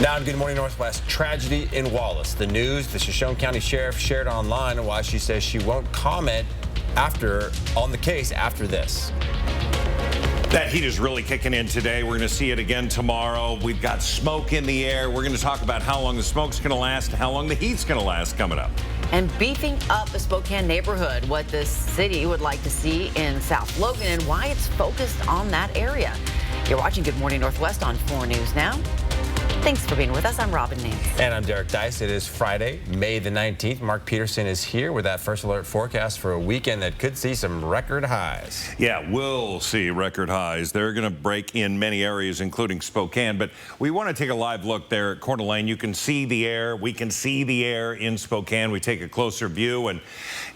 Now in Good Morning Northwest, tragedy in Wallace. The news the Shoshone County Sheriff shared online and why she says she won't comment on the case after this. That heat is really kicking in today. We're going to see it again tomorrow. We've got smoke in the air. We're going to talk about how long the smoke's going to last, how long the heat's going to last coming up. And beefing up a Spokane neighborhood, what the city would like to see in South Logan and why it's focused on that area. You're watching Good Morning Northwest on 4 News Now. Thanks for being with us. I'm Robin Nance. And I'm Derek Dice. It is Friday, May the 19th. Mark Peterson is here with that first alert forecast for a weekend that could see some record highs. Yeah, we'll see record highs. They're going to break in many areas, including Spokane. But we want to take a live look there at Coeur d'Alene. You can see the air. We can see the air in Spokane. We take a closer view. And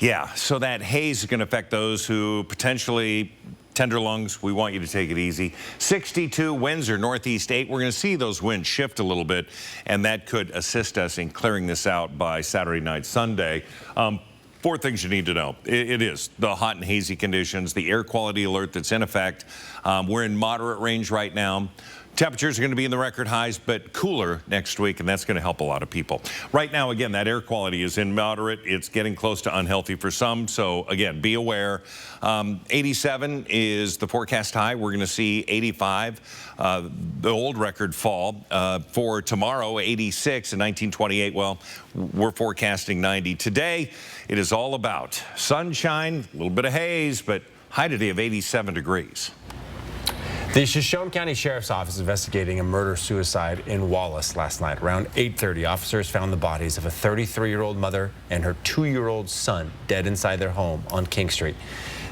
yeah, so that haze is going to affect those who potentially tender lungs. We want you to take it easy. 62 winds or northeast 8. We're going to see those winds shift a little bit, and that could assist us in clearing this out by Saturday night, Sunday. 4 things you need to know. It is the hot and hazy conditions, the air quality alert that's in effect. We're in moderate range right now. Temperatures are going to be in the record highs, but cooler next week, and that's going to help a lot of people. Right now, again, that air quality is in moderate. It's getting close to unhealthy for some. So, again, be aware. 87 is the forecast high. We're going to see 85, the old record fall. For tomorrow, 86 and 1928. Well, we're forecasting 90. Today, it is all about sunshine, a little bit of haze, but high today of 87 degrees. The Shoshone County Sheriff's Office is investigating a murder-suicide in Wallace last night. Around 8:30, officers found the bodies of a 33-year-old mother and her 2-year-old son dead inside their home on King Street.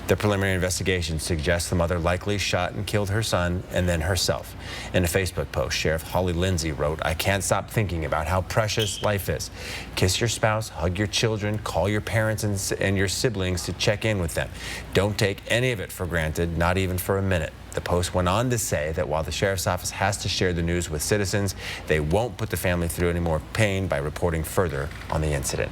The preliminary investigation suggests the mother likely shot and killed her son and then herself. In a Facebook post, Sheriff Holly Lindsay wrote, "I can't stop thinking about how precious life is. Kiss your spouse, hug your children, call your parents and your siblings to check in with them. Don't take any of it for granted, not even for a minute." The post went on to say that while the Sheriff's Office has to share the news with citizens, they won't put the family through any more pain by reporting further on the incident.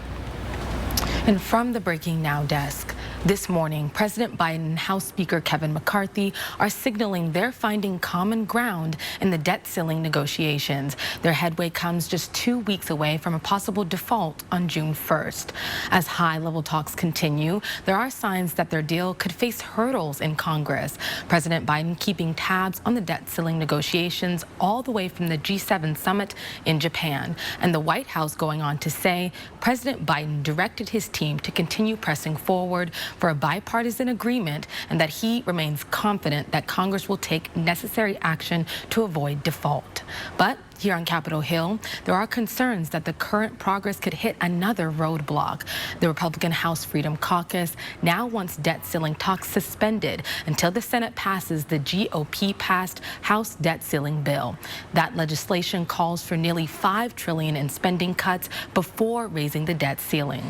And from the Breaking Now desk, this morning, President Biden and House Speaker Kevin McCarthy are signaling they're finding common ground in the debt ceiling negotiations. Their headway comes just 2 weeks away from a possible default on June 1st. As high-level talks continue, there are signs that their deal could face hurdles in Congress. President Biden keeping tabs on the debt ceiling negotiations all the way from the G7 summit in Japan. And the White House going on to say President Biden directed his team to continue pressing forward for a bipartisan agreement and that he remains confident that Congress will take necessary action to avoid default. But here on Capitol Hill, there are concerns that the current progress could hit another roadblock. The Republican House Freedom Caucus now wants debt ceiling talks suspended until the Senate passes the GOP-passed House debt ceiling bill. That legislation calls for nearly $5 trillion in spending cuts before raising the debt ceiling.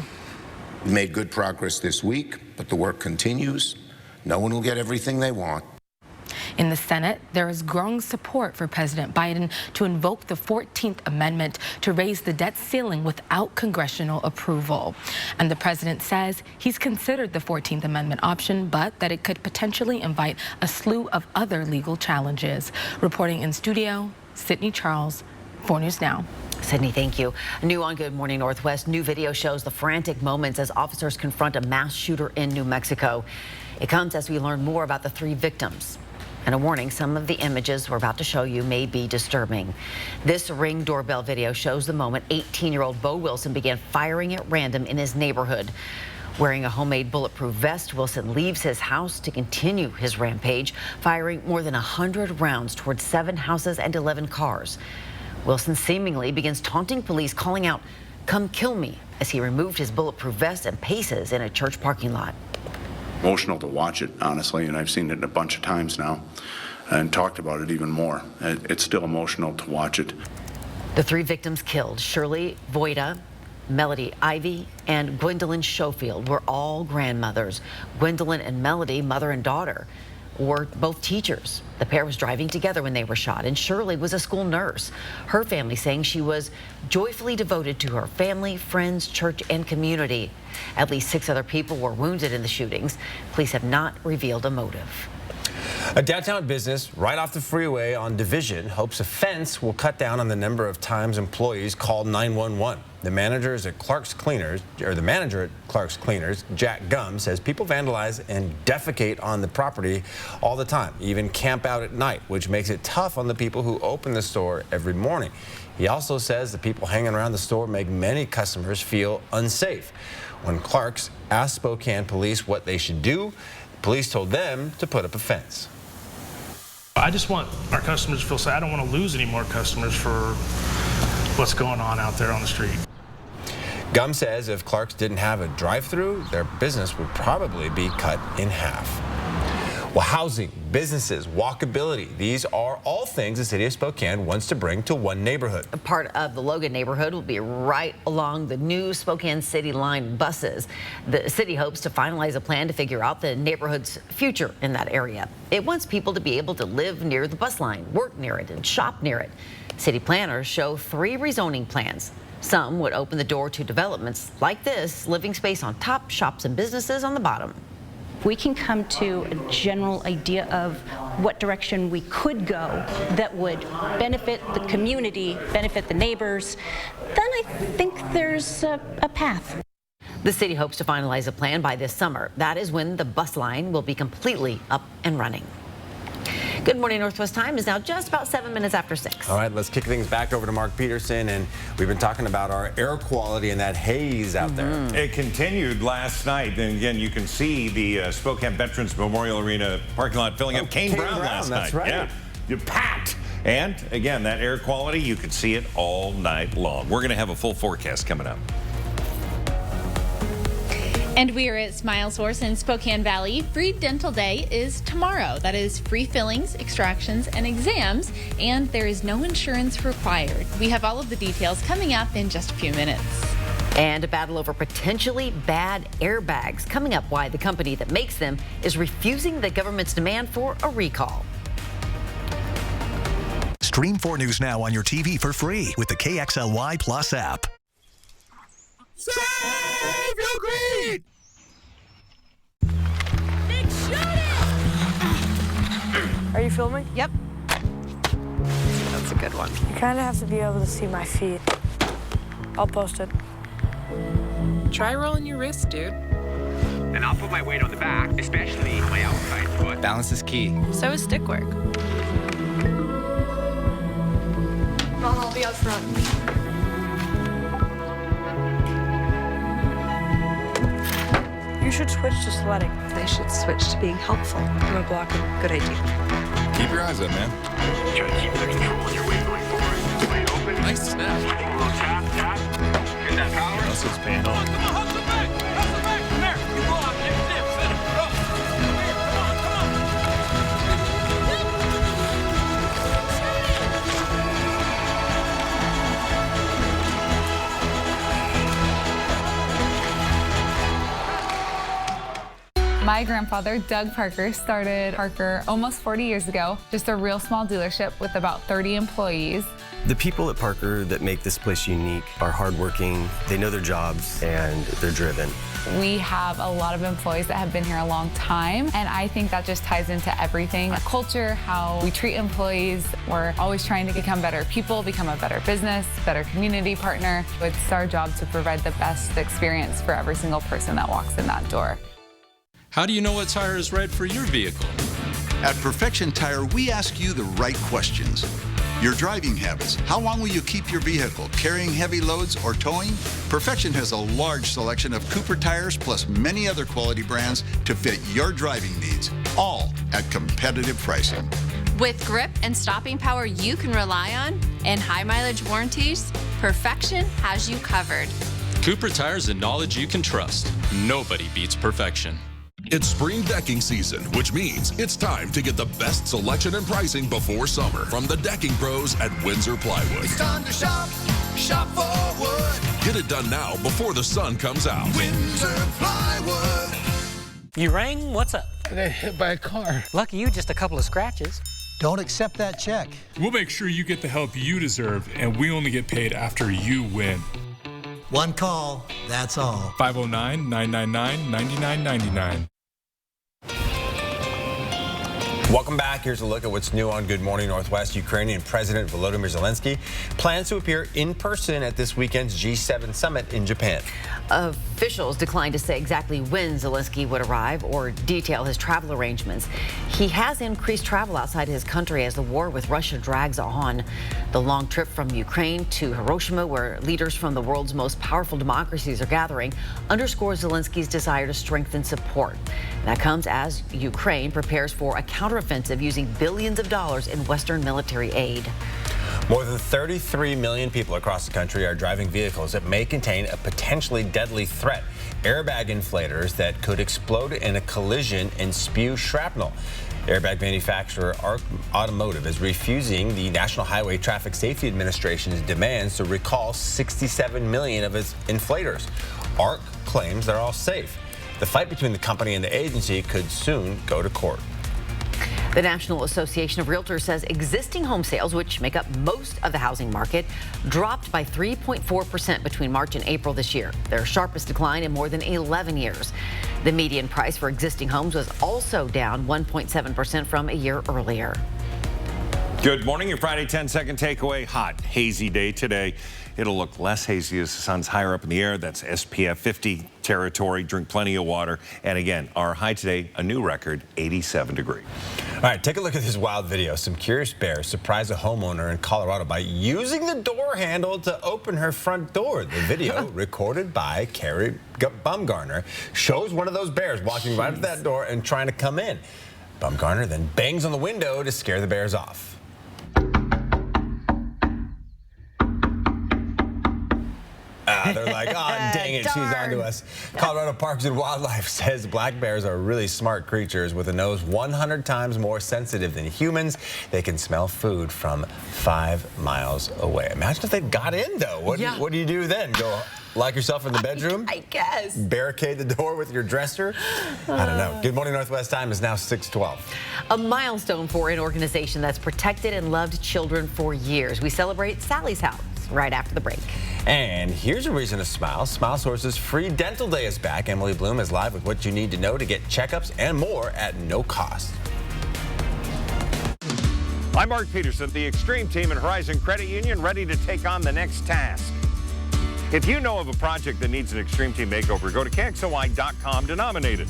We made good progress this week, but the work continues. No one will get everything they want. In the Senate, there is growing support for President Biden to invoke the 14th Amendment to raise the debt ceiling without congressional approval. And the president says he's considered the 14th Amendment option, but that it could potentially invite a slew of other legal challenges. Reporting in studio, Sydney Charles, 4 News Now. Sydney, thank you. New on Good Morning Northwest, new video shows the frantic moments as officers confront a mass shooter in New Mexico. It comes as we learn more about the 3 victims. And a warning, some of the images we're about to show you may be disturbing. This Ring doorbell video shows the moment 18-year-old Bo Wilson began firing at random in his neighborhood. Wearing a homemade bulletproof vest, Wilson leaves his house to continue his rampage, firing more than 100 rounds towards 7 houses and 11 cars. Wilson seemingly begins taunting police, calling out, "Come kill me," as he removed his bulletproof vest and paces in a church parking lot. Emotional to watch it, honestly, and I've seen it a bunch of times now and talked about it even more. It's still emotional to watch it. The 3 victims killed, Shirley Voida, Melody Ivy, and Gwendolyn Schofield, were all grandmothers. Gwendolyn and Melody, mother and daughter, were both teachers. The pair was driving together when they were shot, and Shirley was a school nurse. Her family saying she was joyfully devoted to her family, friends, church, and community. At least 6 other people were wounded in the shootings. Police have not revealed a motive. A downtown business right off the freeway on Division hopes a fence will cut down on the number of times employees call 911. The manager at Clark's Cleaners, Jack Gum, says people vandalize and defecate on the property all the time, even camp out at night, which makes it tough on the people who open the store every morning. He also says the people hanging around the store make many customers feel unsafe. When Clark's asked Spokane police what they should do, police told them to put up a fence. I just want our customers to feel safe. I don't want to lose any more customers for what's going on out there on the street. Gum says if Clark's didn't have a drive-through, their business would probably be cut in half. Well, housing, businesses, walkability, these are all things the city of Spokane wants to bring to one neighborhood. A part of the Logan neighborhood will be right along the new Spokane City Line buses. The city hopes to finalize a plan to figure out the neighborhood's future in that area. It wants people to be able to live near the bus line, work near it, and shop near it. City planners show 3 rezoning plans. Some would open the door to developments like this, living space on top, shops and businesses on the bottom. We can come to a general idea of what direction we could go that would benefit the community, benefit the neighbors, then I think there's a path. The city hopes to finalize a plan by this summer. That is when the bus line will be completely up and running. Good Morning Northwest time is now just about 7 minutes after 6. All right, let's kick things back over to Mark Peterson, and we've been talking about our air quality and that haze out there. It continued last night, and again, you can see the Spokane Veterans Memorial Arena parking lot filling up. Kane Brown last night. That's right. Yeah, you're packed. And again, that air quality, you could see it all night long. We're going to have a full forecast coming up. And we are at SmileSource in Spokane Valley. Free Dental Day is tomorrow. That is free fillings, extractions, and exams, and there is no insurance required. We have all of the details coming up in just a few minutes. And a battle over potentially bad airbags coming up, why the company that makes them is refusing the government's demand for a recall. Stream 4 News now on your TV for free with the KXLY Plus app. Save your greed! Are you filming? Yep. That's a good one. You kind of have to be able to see my feet. I'll post it. Try rolling your wrist, dude. And I'll put my weight on the back, especially my outside foot. Balance is key. So is stick work. Mom, I'll be out front. You should switch to sledding. They should switch to being helpful. I'm a blocker. Good idea. Keep your eyes up, man. Try to keep the control on your weight going forward. Weight open. Nice snap. A little tap, tap. Get that power. Muscles paying off. Come on, hustle back! Hustle back! Come here! You go out, get stiff, set it. Go! Come here, come on, come on! My grandfather, Doug Parker, started Parker almost 40 years ago. Just a real small dealership with about 30 employees. The people at Parker that make this place unique are hardworking, they know their jobs, and they're driven. We have a lot of employees that have been here a long time, and I think that just ties into everything. Our culture, how we treat employees. We're always trying to become better people, become a better business, better community partner. It's our job to provide the best experience for every single person that walks in that door. How do you know what tire is right for your vehicle? At Perfection Tire, we ask you the right questions. Your driving habits. How long will you keep your vehicle? Carrying heavy loads or towing? Perfection has a large selection of Cooper tires plus many other quality brands to fit your driving needs, all at competitive pricing. With grip and stopping power you can rely on and high mileage warranties, Perfection has you covered. Cooper tires and knowledge you can trust. Nobody beats Perfection. It's spring decking season, which means it's time to get the best selection and pricing before summer from the decking pros at Windsor Plywood. It's time to shop, shop for wood. Get it done now before the sun comes out. Windsor Plywood. You rang? What's up? I got hit by a car. Lucky you, just a couple of scratches. Don't accept that check. We'll make sure you get the help you deserve, and we only get paid after you win. One call, that's all. 509-999-9999. Welcome back. Here's a look at what's new on Good Morning Northwest. Ukrainian President Volodymyr Zelensky plans to appear in person at this weekend's G7 summit in Japan. Officials declined to say exactly when Zelensky would arrive or detail his travel arrangements. He has increased travel outside his country as the war with Russia drags on. The long trip from Ukraine to Hiroshima, where leaders from the world's most powerful democracies are gathering, underscores Zelensky's desire to strengthen support. That comes as Ukraine prepares for a counteroffensive using billions of dollars in Western military aid. More than 33 million people across the country are driving vehicles that may contain a potentially deadly threat. Airbag inflators that could explode in a collision and spew shrapnel. Airbag manufacturer ARC Automotive is refusing the National Highway Traffic Safety Administration's demands to recall 67 million of its inflators. ARC claims they're all safe. The fight between the company and the agency could soon go to court. The National Association of Realtors says existing home sales, which make up most of the housing market, dropped by 3.4% between March and April this year, their sharpest decline in more than 11 years. The median price for existing homes was also down 1.7% from a year earlier. Good morning. Your Friday 10-second takeaway. Hot, hazy day today. It'll look less hazy as the sun's higher up in the air. That's SPF 50 territory. Drink plenty of water. And again, our high today, a new record, 87 degrees. All right, take a look at this wild video. Some curious bears surprise a homeowner in Colorado by using the door handle to open her front door. The video, recorded by Carrie Bumgarner, shows one of those bears walking right up that door and trying to come in. Bumgarner then bangs on the window to scare the bears off. They're like, oh, dang it, she's onto us. Colorado Parks and Wildlife says black bears are really smart creatures with a nose 100 times more sensitive than humans. They can smell food from 5 miles away. Imagine if they got in, though. What do you do then? Go lock yourself in the bedroom? I guess. Barricade the door with your dresser? I don't know. Good Morning Northwest time is now 6:12. A milestone for an organization that's protected and loved children for years. We celebrate Sally's House right after the break. And here's a reason to smile. Smile Source's free dental day is back. Emily Bloom is live with what you need to know to get checkups and more at no cost. I'm Mark Peterson, the Extreme Team at Horizon Credit Union, ready to take on the next task. If you know of a project that needs an Extreme Team makeover, go to KXLY.com to nominate it.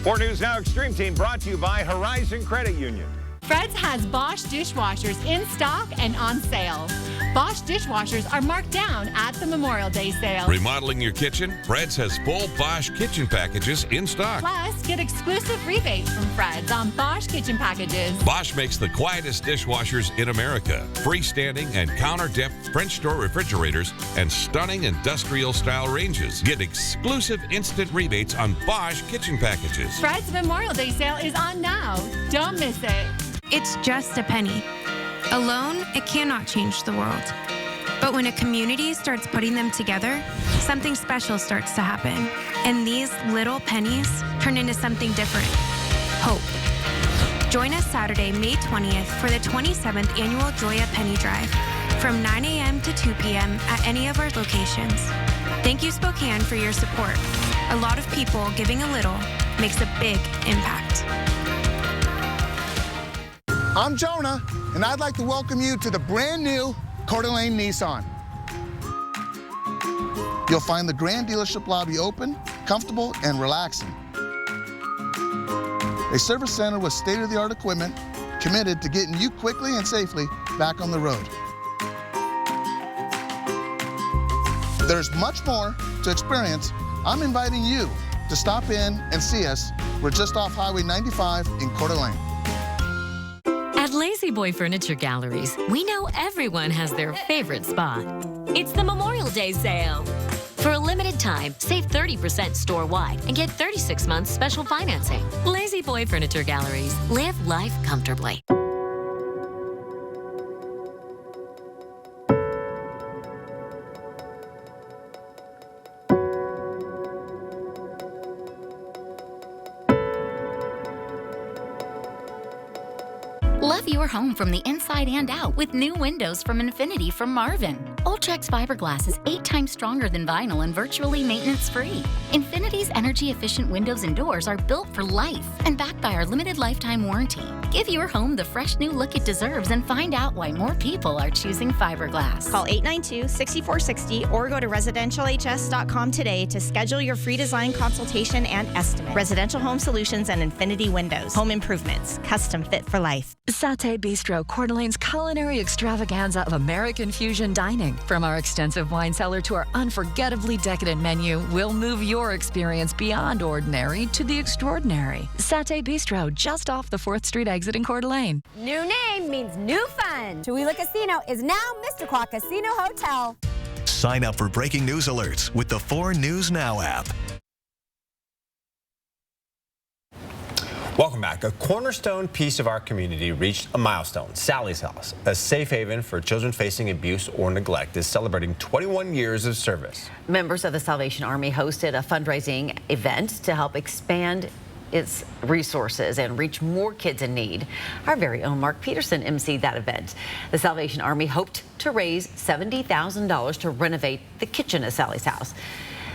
For News Now Extreme Team, brought to you by Horizon Credit Union. Fred's has Bosch dishwashers in stock and on sale. Bosch dishwashers are marked down at the Memorial Day sale. Remodeling your kitchen? Fred's has full Bosch kitchen packages in stock. Plus, get exclusive rebates from Fred's on Bosch kitchen packages. Bosch makes the quietest dishwashers in America. Freestanding and counter-depth French door refrigerators and stunning industrial-style ranges. Get exclusive instant rebates on Bosch kitchen packages. Fred's Memorial Day sale is on now. Don't miss it. It's just a penny. Alone, it cannot change the world. But when a community starts putting them together, something special starts to happen. And these little pennies turn into something different. Hope. Join us Saturday, May 20th for the 27th annual Joya Penny Drive from 9 a.m. to 2 p.m. at any of our locations. Thank you, Spokane, for your support. A lot of people giving a little makes a big impact. I'm Jonah, and I'd like to welcome you to the brand new Coeur d'Alene Nissan. You'll find the grand dealership lobby open, comfortable, and relaxing. A service center with state-of-the-art equipment committed to getting you quickly and safely back on the road. There's much more to experience. I'm inviting you to stop in and see us. We're just off Highway 95 in Coeur d'Alene. At Lazy Boy Furniture Galleries, we know everyone has their favorite spot. It's the Memorial Day sale. For a limited time, save 30% store-wide and get 36 months special financing. Lazy Boy Furniture Galleries. Live life comfortably. Love your home from the inside and out with new windows from Infinity from Marvin. Ultrex fiberglass is 8 times stronger than vinyl and virtually maintenance-free. Infinity's energy-efficient windows and doors are built for life and backed by our limited lifetime warranty. Give your home the fresh new look it deserves and find out why more people are choosing fiberglass. Call 892-6460 or go to residentialhs.com today to schedule your free design consultation and estimate. Residential Home Solutions and Infinity Windows. Home improvements. Custom fit for life. Satay Bistro, Coeur d'Alene's culinary extravaganza of American fusion dining. From our extensive wine cellar to our unforgettably decadent menu, we'll move your experience beyond ordinary to the extraordinary. Satay Bistro, just off the 4th Street exit in Coeur d'Alene. New name means new fun. Tooele Casino is now Mr. Quack Casino Hotel. Sign up for breaking news alerts with the 4 News Now app. Welcome back. A cornerstone piece of our community reached a milestone. Sally's House, a safe haven for children facing abuse or neglect, is celebrating 21 years of service. Members of the Salvation Army hosted a fundraising event to help expand its resources and reach more kids in need. Our very own Mark Peterson emceed that event. The Salvation Army hoped to raise $70,000 to renovate the kitchen at Sally's House.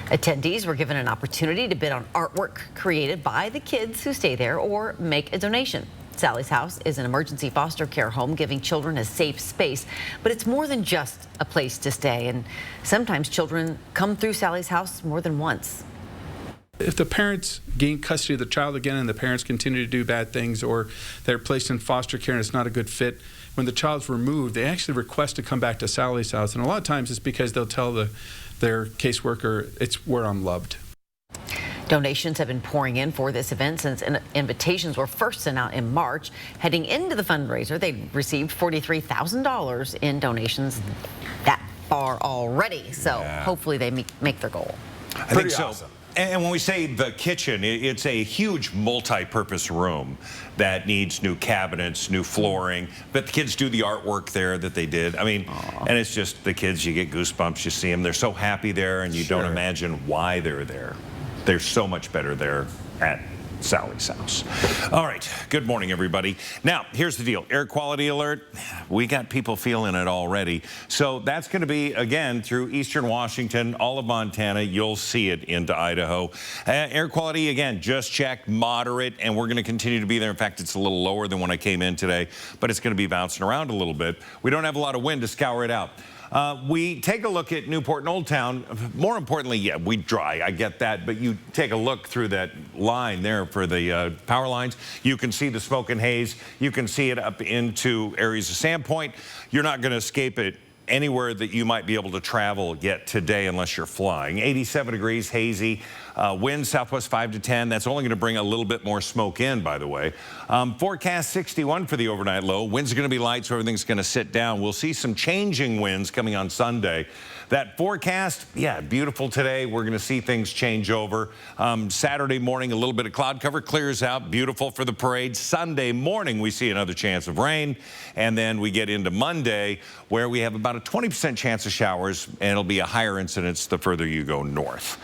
Attendees were given an opportunity to bid on artwork created by the kids who stay there or make a donation. Sally's House is an emergency foster care home giving children a safe space, but it's more than just a place to stay, and sometimes children come through Sally's House more than once. If the parents gain custody of the child again and the parents continue to do bad things, or they're placed in foster care and it's not a good fit, when the child's removed, they actually request to come back to Sally's House. And a lot of times it's because they'll tell their caseworker, it's where I'm loved. Donations have been pouring in for this event since invitations were first sent out in March. Heading into the fundraiser, they received $43,000 in donations that far already. So hopefully they make their goal. I think so. Awesome. And when we say the kitchen, it's a huge multi-purpose room that needs new cabinets, new flooring. But the kids do the artwork there that they did. I mean, and it's just the kids, you get goosebumps, you see them. They're so happy there, and you don't imagine why they're there. They're so much better there at Sally's House. All right, good morning, everybody. Now, here's the deal. Air quality alert, we got people feeling it already. So that's going to be, again, through eastern Washington, all of Montana. You'll see it into Idaho. Air quality, again, just checked, moderate, and we're going to continue to be there. In fact, it's a little lower than when I came in today, but it's going to be bouncing around a little bit. We don't have a lot of wind to scour it out. We take a look at Newport and Old Town. More importantly, yeah, we dry. I get that. But you take a look through that line there for the power lines. You can see the smoke and haze. You can see it up into areas of Sandpoint. You're not going to escape it anywhere that you might be able to travel yet today unless you're flying. 87 degrees, hazy. Wind southwest 5 to 10. That's only going to bring a little bit more smoke in, by the way. Forecast 61 for the overnight low. Winds are going to be light, so everything's going to sit down. We'll see some changing winds coming on Sunday. That forecast, yeah, beautiful today. We're going to see things change over. Saturday morning, a little bit of cloud cover clears out. Beautiful for the parade. Sunday morning, we see another chance of rain. And then we get into Monday, where we have about a 20% chance of showers, and it'll be a higher incidence the further you go north.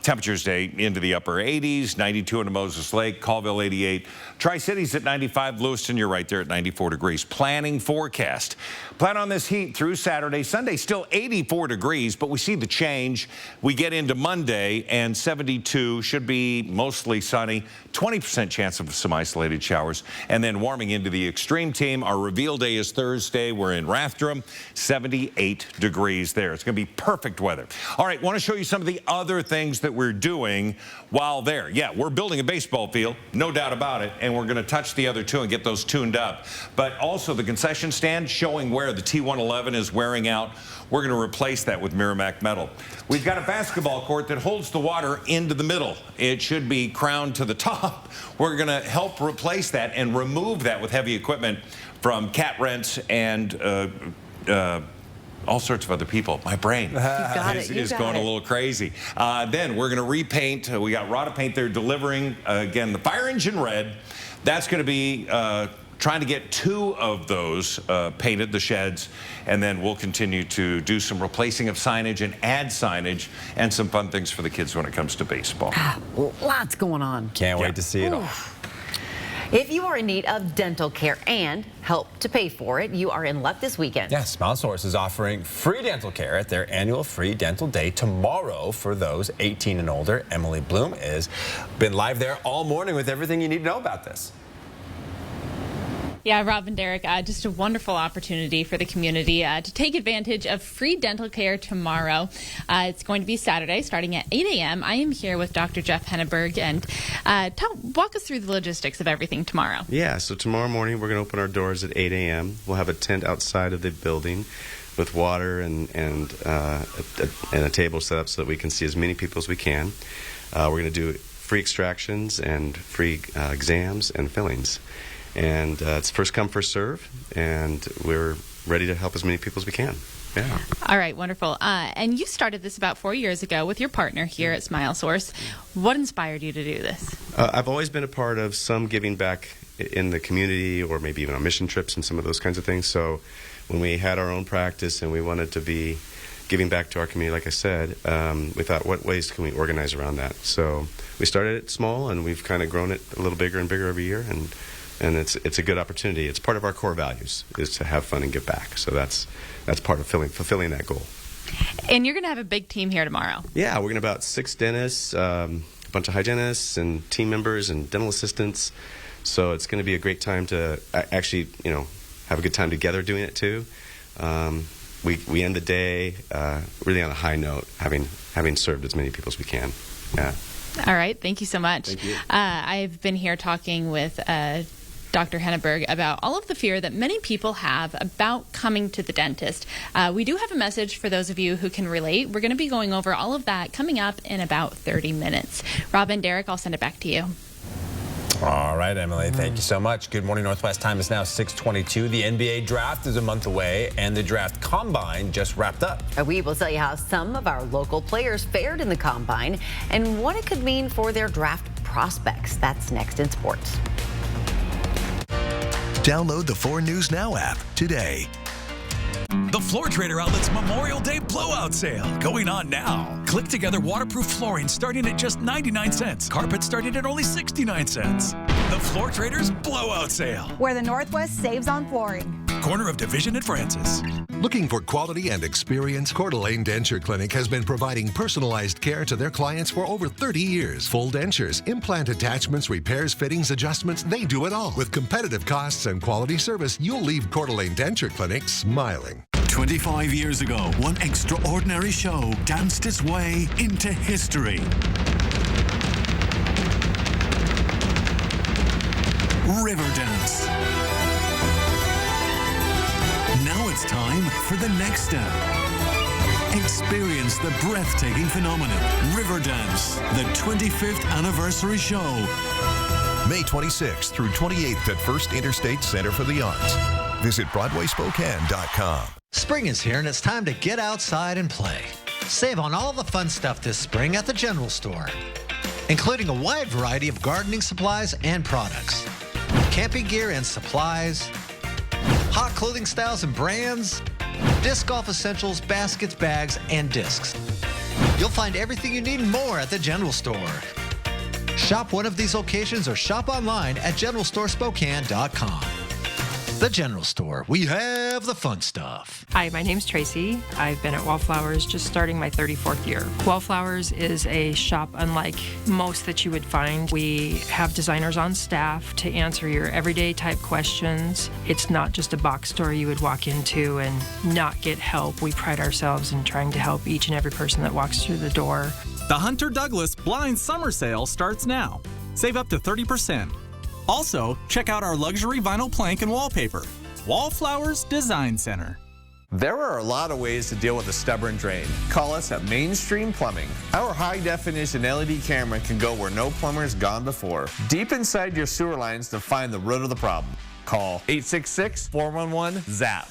Temperatures today into the upper 80s, 92 into Moses Lake, Colville 88. Tri-Cities at 95, Lewiston, you're right there at 94 degrees. Planning forecast. Plan on this heat through Saturday. Sunday, still 84 degrees, but we see the change. We get into Monday, and 72 should be mostly sunny. 20% chance of some isolated showers. And then warming into the extreme team. Our reveal day is Thursday. We're in Rathdrum, 78 degrees there. It's going to be perfect weather. All right, want to show you some of the other things that we're doing while there. Yeah, we're building a baseball field, no doubt about it, and we're going to touch the other two and get those tuned up. But also the concession stand showing where the T111 is wearing out. We're going to replace that with Merrimack metal. We've got a basketball court that holds the water into the middle. It should be crowned to the top. We're going to help replace that and remove that with heavy equipment from Cat Rents and all sorts of other people. My brain is going a little crazy. Then we're going to repaint. We got Rada Paint there delivering, again, the fire engine red. That's going to be trying to get 2 of those painted, the sheds, and then we'll continue to do some replacing of signage and add signage and some fun things for the kids when it comes to baseball. Lots going on. Can't wait to see it all. If you are in need of dental care and help to pay for it, you are in luck this weekend. Yeah, SmileSource is offering free dental care at their annual free dental day tomorrow for those 18 and older. Emily Bloom has been live there all morning with everything you need to know about this. Yeah, Rob and Derek, just a wonderful opportunity for the community to take advantage of free dental care tomorrow. It's going to be Saturday starting at 8 a.m. I am here with Dr. Jeff Henneberg, and walk us through the logistics of everything tomorrow. Yeah, so tomorrow morning we're going to open our doors at 8 a.m. We'll have a tent outside of the building with water and a table set up so that we can see as many people as we can. We're going to do free extractions and free exams and fillings. And it's first come, first serve, and we're ready to help as many people as we can. Yeah. All right, wonderful. And you started this about 4 years ago with your partner here at SmileSource. What inspired you to do this? I've always been a part of some giving back in the community, or maybe even on mission trips and some of those kinds of things. So when we had our own practice and we wanted to be giving back to our community, like I said, we thought, what ways can we organize around that? So we started it small, and we've kind of grown it a little bigger and bigger every year, and it's a good opportunity. It's part of our core values, is to have fun and give back. So that's part of fulfilling that goal. And you're going to have a big team here tomorrow. Yeah, we're going to have about 6 dentists, a bunch of hygienists and team members and dental assistants. So it's going to be a great time to actually, have a good time together doing it too. We end the day really on a high note, having served as many people as we can. Yeah. All right. Thank you so much. Thank you. I've been here talking with Dr. Henneberg about all of the fear that many people have about coming to the dentist. We do have a message for those of you who can relate. We're going to be going over all of that coming up in about 30 minutes. Rob and Derek, I'll send it back to you. All right, Emily, thank you so much. Good morning, Northwest. Time is now 6:22. The NBA draft is a month away, and the draft combine just wrapped up. We will tell you how some of our local players fared in the combine and what it could mean for their draft prospects. That's next in sports. Download the 4 News Now app today. The Floor Trader Outlet's Memorial Day blowout sale going on now. Click Together waterproof flooring starting at just 99 cents. Carpet starting at only 69 cents. The Floor Traders blowout sale. Where the Northwest saves on flooring. Corner of Division and Francis. Looking for quality and experience? Coeur d'Alene Denture Clinic has been providing personalized care to their clients for over 30 years. Full dentures, implant attachments, repairs, fittings, adjustments, they do it all. With competitive costs and quality service, you'll leave Coeur d'Alene Denture Clinic smiling. 25 years ago, one extraordinary show danced its way into history. Riverdance. Now it's time for the next step. Experience the breathtaking phenomenon, Riverdance, the 25th anniversary show. May 26th through 28th at First Interstate Center for the Arts. Visit BroadwaySpokane.com. Spring is here and it's time to get outside and play. Save on all the fun stuff this spring at the General Store, including a wide variety of gardening supplies and products, camping gear and supplies, hot clothing styles and brands, disc golf essentials, baskets, bags, and discs. You'll find everything you need and more at the General Store. Shop one of these locations or shop online at GeneralStoreSpokane.com. The General Store. We have the fun stuff. Hi, my name's Tracy. I've been at Wallflowers just starting my 34th year. Wallflowers is a shop unlike most that you would find. We have designers on staff to answer your everyday type questions. It's not just a box store you would walk into and not get help. We pride ourselves in trying to help each and every person that walks through the door. The Hunter Douglas Blind Summer Sale starts now. Save up to 30%. Also, check out our luxury vinyl plank and wallpaper. Wallflowers Design Center. There are a lot of ways to deal with a stubborn drain. Call us at Mainstream Plumbing. Our high-definition LED camera can go where no plumber's gone before, deep inside your sewer lines to find the root of the problem. Call 866-411-ZAP.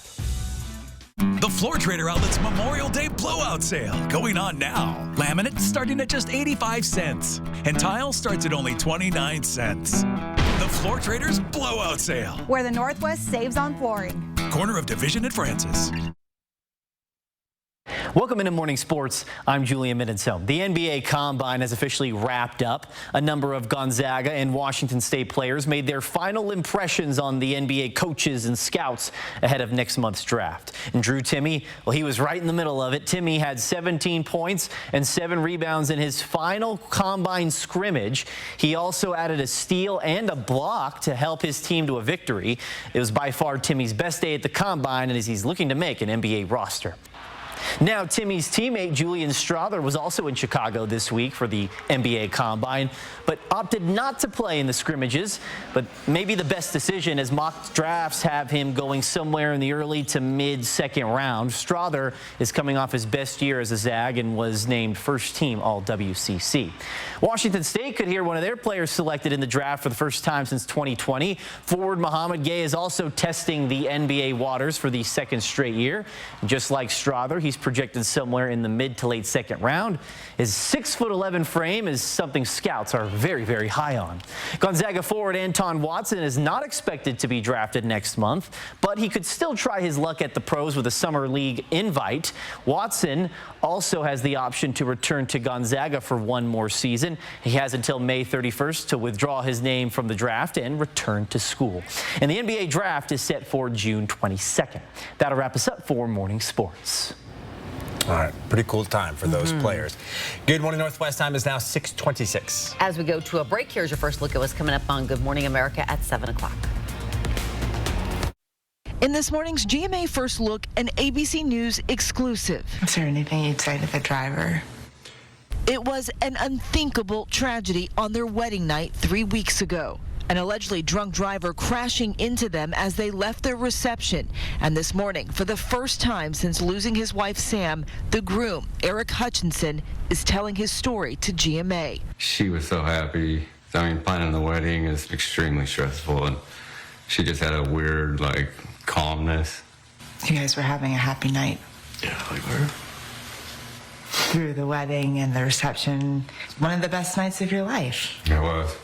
The Floor Trader Outlet's Memorial Day blowout sale going on now. Laminate starting at just 85 cents. And tile starts at only 29 cents. The Floor Traders blowout sale. Where the Northwest saves on flooring. Corner of Division and Francis. Welcome into Morning Sports. I'm Julian Minnesome. The NBA Combine has officially wrapped up. A number of Gonzaga and Washington State players made their final impressions on the NBA coaches and scouts ahead of next month's draft. And Drew Timme, well, he was right in the middle of it. Timme had 17 points and 7 rebounds in his final Combine scrimmage. He also added a steal and a block to help his team to a victory. It was by far Timme's best day at the Combine, and as he's looking to make an NBA roster. Now, Timme's teammate Julian Strawther was also in Chicago this week for the NBA Combine, but opted not to play in the scrimmages. But maybe the best decision, as mock drafts have him going somewhere in the early to mid-second round. Strawther is coming off his best year as a Zag and was named first-team All-WCC. Washington State could hear one of their players selected in the draft for the first time since 2020. Forward Mohamed Gay is also testing the NBA waters for the second straight year. Just like Strawther, he's projected somewhere in the mid to late second round. His 6'11" frame is something scouts are very, very high on. Gonzaga forward Anton Watson is not expected to be drafted next month, but he could still try his luck at the pros with a summer league invite. Watson also has the option to return to Gonzaga for one more season. He has until May 31st to withdraw his name from the draft and return to school. And the NBA draft is set for June 22nd. That'll wrap us up for Morning Sports. All right, pretty cool time for those players. Good Morning Northwest time is now 6:26. As we go to a break, here's your first look at what's coming up on Good Morning America at 7 o'clock. In this morning's GMA First Look, an ABC News exclusive. Is there anything you'd say to the driver? It was an unthinkable tragedy on their wedding night 3 weeks ago. An allegedly drunk driver crashing into them as they left their reception. And this morning, for the first time since losing his wife Sam, the groom, Eric Hutchinson, is telling his story to GMA. She was so happy. I mean, planning the wedding is extremely stressful, and she just had a weird, calmness. You guys were having a happy night. Yeah, we were. Through the wedding and the reception, one of the best nights of your life. It was.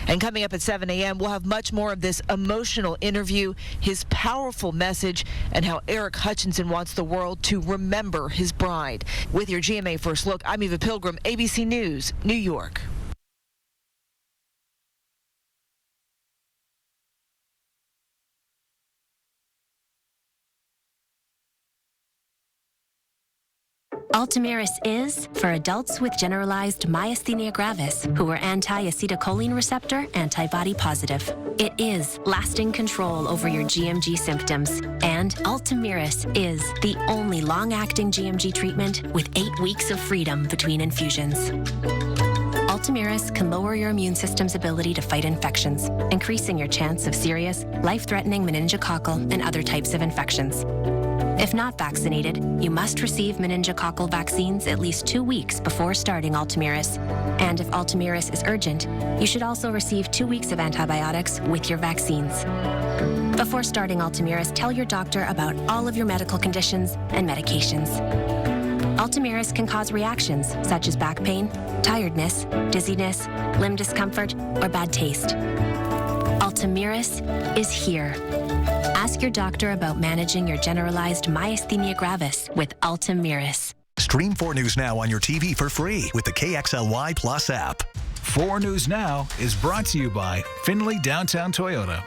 And coming up at 7 a.m., we'll have much more of this emotional interview, his powerful message, and how Eric Hutchinson wants the world to remember his bride. With your GMA First Look, I'm Eva Pilgrim, ABC News, New York. Ultomiris is for adults with generalized myasthenia gravis who are anti-acetylcholine receptor antibody positive. It is lasting control over your GMG symptoms. And Ultomiris is the only long-acting GMG treatment with 8 weeks of freedom between infusions. Ultomiris can lower your immune system's ability to fight infections, increasing your chance of serious, life-threatening meningococcal and other types of infections. If not vaccinated, you must receive meningococcal vaccines at least 2 weeks before starting Ultomiris. And if Ultomiris is urgent, you should also receive 2 weeks of antibiotics with your vaccines. Before starting Ultomiris, tell your doctor about all of your medical conditions and medications. Ultomiris can cause reactions such as back pain, tiredness, dizziness, limb discomfort, or bad taste. Ultomiris is here. Ask your doctor about managing your generalized myasthenia gravis with Ultomiris. Stream 4 News Now on your TV for free with the KXLY Plus app. 4 News Now is brought to you by Findlay Downtown Toyota.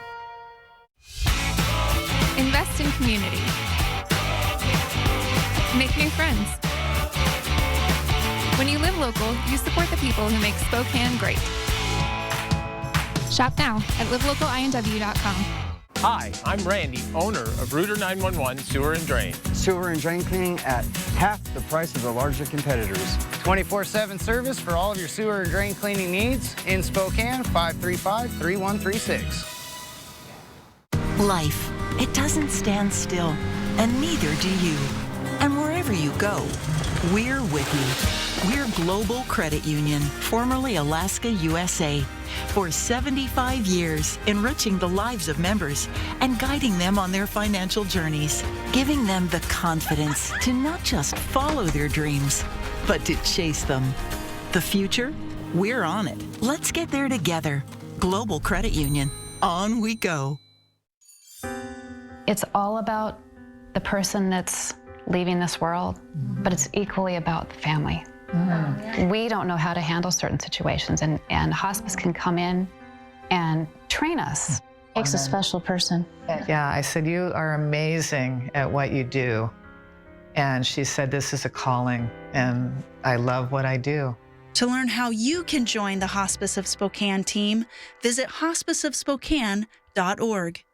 Invest in community. Make new friends. When you live local, you support the people who make Spokane great. Shop now at livelocalinw.com. Hi, I'm Randy, owner of Rooter 911 Sewer and Drain. Sewer and drain cleaning at half the price of the larger competitors. 24/7 service for all of your sewer and drain cleaning needs in Spokane, 535-3136. Life, it doesn't stand still, and neither do you. And wherever you go, we're with you. We're Global Credit Union, formerly Alaska USA. For 75 years, enriching the lives of members and guiding them on their financial journeys, giving them the confidence to not just follow their dreams, but to chase them. The future? We're on it. Let's get there together. Global Credit Union. On we go. It's all about the person that's leaving this world, but it's equally about the family. We don't know how to handle certain situations, and hospice can come in and train us. Takes a special person. Yeah, I said, you are amazing at what you do. And she said, this is a calling, and I love what I do. To learn how you can join the Hospice of Spokane team, visit hospiceofspokane.org.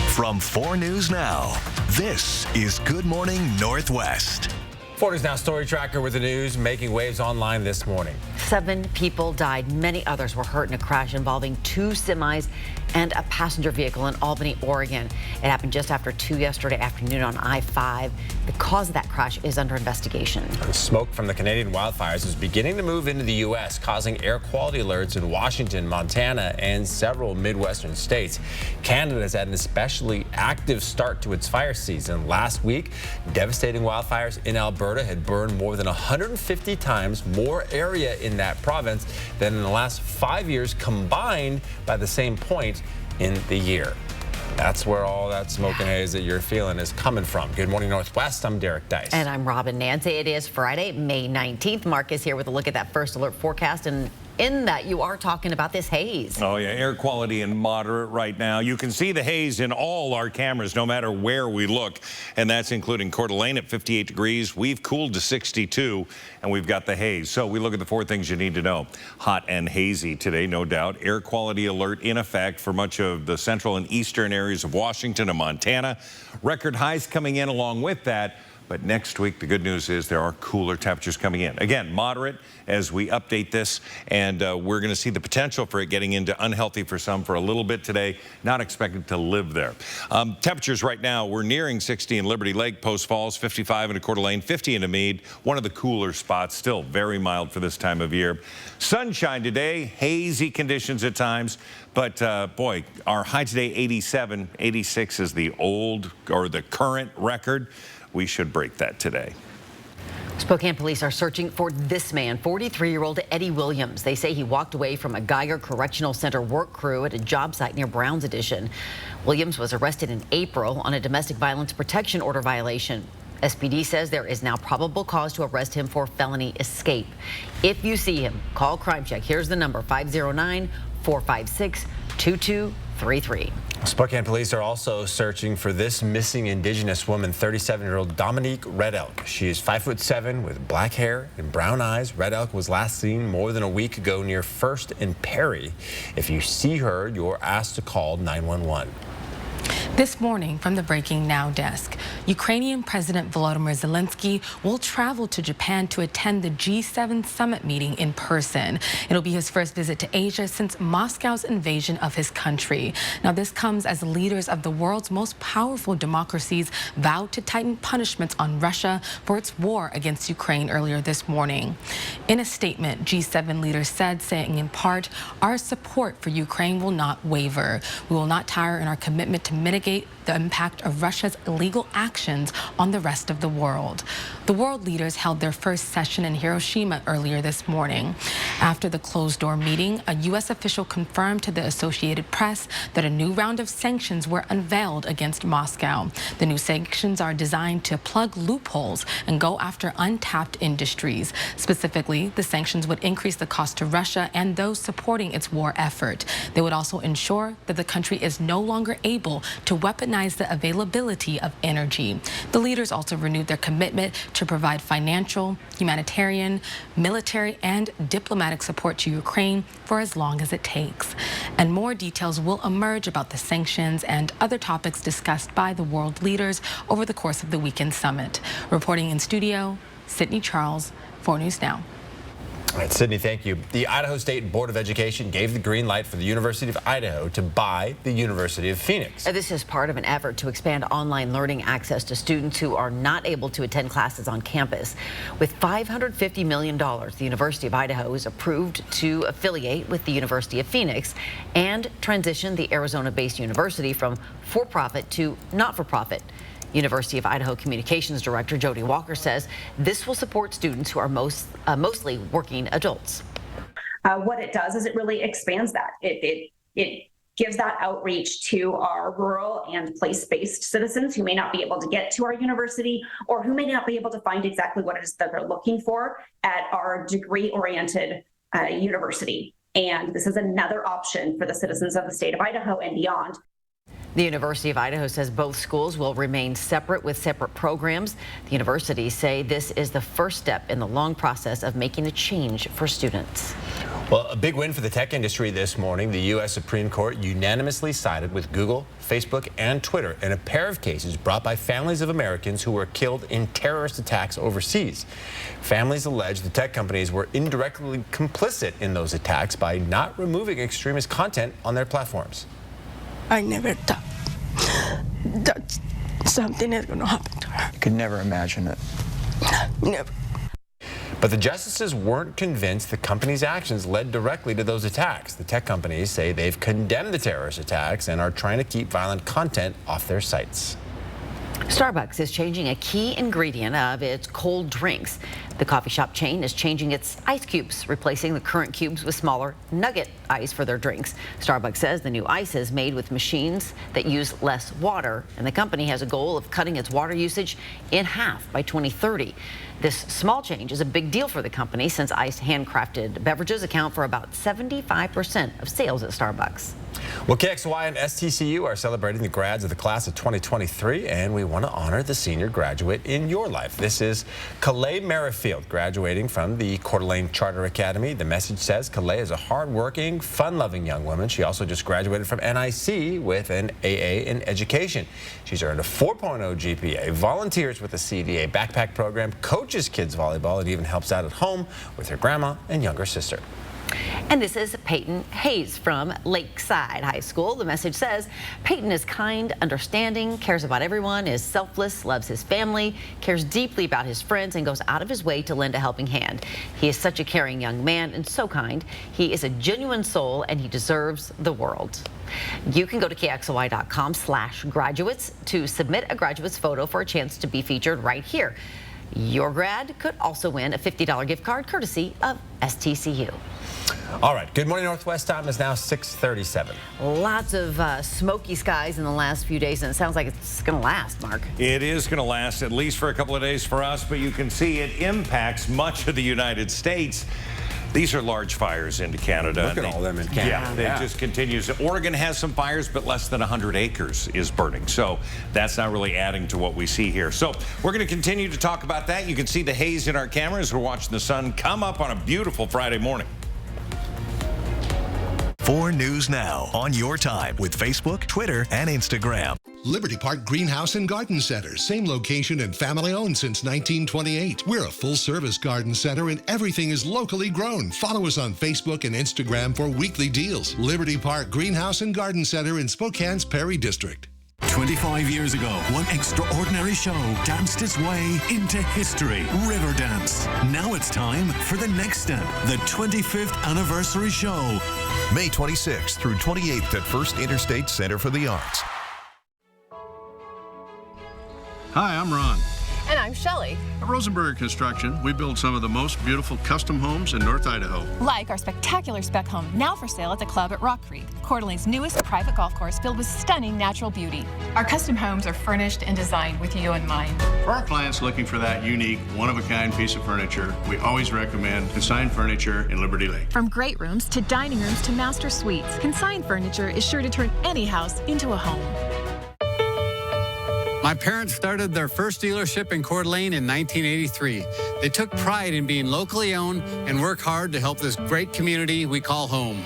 From 4 News Now, this is Good Morning Northwest. 4 News Now story tracker with the news making waves online this morning. 7 people died. Many others were hurt in a crash involving 2 semis and a passenger vehicle in Albany, Oregon. It happened just after 2 yesterday afternoon on I-5. The cause of that crash is under investigation. The smoke from the Canadian wildfires is beginning to move into the U.S., causing air quality alerts in Washington, Montana, and several Midwestern states. Canada has had an especially active start to its fire season. Last week, devastating wildfires in Alberta had burned more than 150 times more area in that province than in the last 5 years combined by the same point in the year. That's where all that smoke and haze that you're feeling is coming from. Good morning, Northwest. I'm Derek Dice. And I'm Robin Nancy. It is Friday, May 19th. Mark is here with a look at that first alert forecast. And in that, you are talking about this haze. Oh, yeah. Air quality in moderate right now. You can see the haze in all our cameras, no matter where we look. And that's including Coeur d'Alene at 58 degrees. We've cooled to 62, and we've got the haze. So we look at the 4 things you need to know. Hot and hazy today, no doubt. Air quality alert in effect for much of the central and eastern areas of Washington and Montana. Record highs coming in along with that. But next week, the good news is there are cooler temperatures coming in. Again, moderate as we update this, and we're going to see the potential for it getting into unhealthy for some for a little bit today. Not expected to live there. Temperatures right now, we're nearing 60 in Liberty Lake, Post Falls, 55 in Coeur d'Alene, 50 in Meade. One of the cooler spots, still very mild for this time of year. Sunshine today, hazy conditions at times. But boy, our high today, 87, 86 is the current record. We should break that today. Spokane police are searching for this man, 43-year-old Eddie Williams. They say he walked away from a Geiger Correctional Center work crew at a job site near Browns Addition. Williams was arrested in April on a domestic violence protection order violation. SPD says there is now probable cause to arrest him for felony escape. If you see him, call Crime Check. Here's the number, 509-456-2233. Spokane police are also searching for this missing Indigenous woman, 37-year-old Dominique Red Elk. She is 5'7" with black hair and brown eyes. Red Elk was last seen more than a week ago near First and Perry. If you see her, you're asked to call 911. This morning from the Breaking Now desk, Ukrainian President Volodymyr Zelensky will travel to Japan to attend the G7 summit meeting in person. It'll be his first visit to Asia since Moscow's invasion of his country. Now, this comes as leaders of the world's most powerful democracies vowed to tighten punishments on Russia for its war against Ukraine earlier this morning. In a statement, G7 leaders said, saying in part, our support for Ukraine will not waver. We will not tire in our commitment to mitigate the impact of Russia's illegal actions on the rest of the world. The world leaders held their first session in Hiroshima earlier this morning. After the closed-door meeting, a U.S. official confirmed to the Associated Press that a new round of sanctions were unveiled against Moscow. The new sanctions are designed to plug loopholes and go after untapped industries. Specifically, the sanctions would increase the cost to Russia and those supporting its war effort. They would also ensure that the country is no longer able to weaponize the availability of energy. The leaders also renewed their commitment to provide financial, humanitarian, military, and diplomatic support to Ukraine for as long as it takes. And more details will emerge about the sanctions and other topics discussed by the world leaders over the course of the weekend summit. Reporting in studio, Sydney Charles, 4 News Now. All right, Sydney, thank you. The Idaho State Board of Education gave the green light for the University of Idaho to buy the University of Phoenix. This is part of an effort to expand online learning access to students who are not able to attend classes on campus. With $550 million, the University of Idaho is approved to affiliate with the University of Phoenix and transition the Arizona-based university from for-profit to not-for-profit. University of Idaho Communications Director Jody Walker says this will support students who are mostly working adults. What it does is it really expands that. It gives that outreach to our rural and place-based citizens who may not be able to get to our university or who may not be able to find exactly what it is that they're looking for at our degree-oriented university. And this is another option for the citizens of the state of Idaho and beyond. The University of Idaho says both schools will remain separate with separate programs. The universities say this is the first step in the long process of making a change for students. Well, a big win for the tech industry this morning. The U.S. Supreme Court unanimously sided with Google, Facebook, and Twitter in a pair of cases brought by families of Americans who were killed in terrorist attacks overseas. Families allege the tech companies were indirectly complicit in those attacks by not removing extremist content on their platforms. I never thought that something is going to happen to her. I could never imagine it. Never. But the justices weren't convinced the company's actions led directly to those attacks. The tech companies say they've condemned the terrorist attacks and are trying to keep violent content off their sites. Starbucks is changing a key ingredient of its cold drinks. The coffee shop chain is changing its ice cubes, replacing the current cubes with smaller nugget ice for their drinks. Starbucks says the new ice is made with machines that use less water, and the company has a goal of cutting its water usage in half by 2030. This small change is a big deal for the company since iced handcrafted beverages account for about 75% of sales at Starbucks. Well, KXLY and STCU are celebrating the grads of the class of 2023, and we want to honor the senior graduate in your life. This is Calais Merrifield, graduating from the Coeur d'Alene Charter Academy. The message says Calais is a hardworking, fun-loving young woman. She also just graduated from NIC with an AA in education. She's earned a 4.0 GPA, volunteers with the CDA backpack program, coaches kids volleyball, and even helps out at home with her grandma and younger sister. And this is Peyton Hayes from Lakeside High School. The message says Peyton is kind, understanding, cares about everyone, is selfless, loves his family, cares deeply about his friends, and goes out of his way to lend a helping hand. He is such a caring young man and so kind. He is a genuine soul and he deserves the world. You can go to KXLY.com/graduates to submit a graduate's photo for a chance to be featured right here. Your grad could also win a $50 gift card courtesy of STCU. All right, Good Morning Northwest time is now 6:37. Lots of smoky skies in the last few days, and it sounds like it's going to last, Mark. It is going to last at least for a couple of days for us, but you can see it impacts much of the United States. These are large fires into Canada. Look at all them in Canada. Yeah, it just continues. Oregon has some fires, but less than 100 acres is burning. So that's not really adding to what we see here. So we're going to continue to talk about that. You can see the haze in our cameras. We're watching the sun come up on a beautiful Friday morning. 4 News Now on your time with Facebook, Twitter, and Instagram. Liberty Park Greenhouse and Garden Center, same location and family owned since 1928. We're a full-service garden center and everything is locally grown. Follow us on Facebook and Instagram for weekly deals. Liberty Park Greenhouse and Garden Center in Spokane's Perry District. 25 years ago, one extraordinary show danced its way into history, Riverdance. Now it's time for the next step, the 25th anniversary show. May 26th through 28th at First Interstate Center for the Arts. Hi, I'm Ron. And I'm Shelley. At Rosenberger Construction, we build some of the most beautiful custom homes in North Idaho. Like our spectacular spec home, now for sale at the club at Rock Creek, Coeur d'Alene's newest private golf course filled with stunning natural beauty. Our custom homes are furnished and designed with you in mind. For our clients looking for that unique, one-of-a-kind piece of furniture, we always recommend Consign Furniture in Liberty Lake. From great rooms to dining rooms to master suites, Consign Furniture is sure to turn any house into a home. My parents started their first dealership in Coeur d'Alene in 1983. They took pride in being locally owned and work hard to help this great community we call home.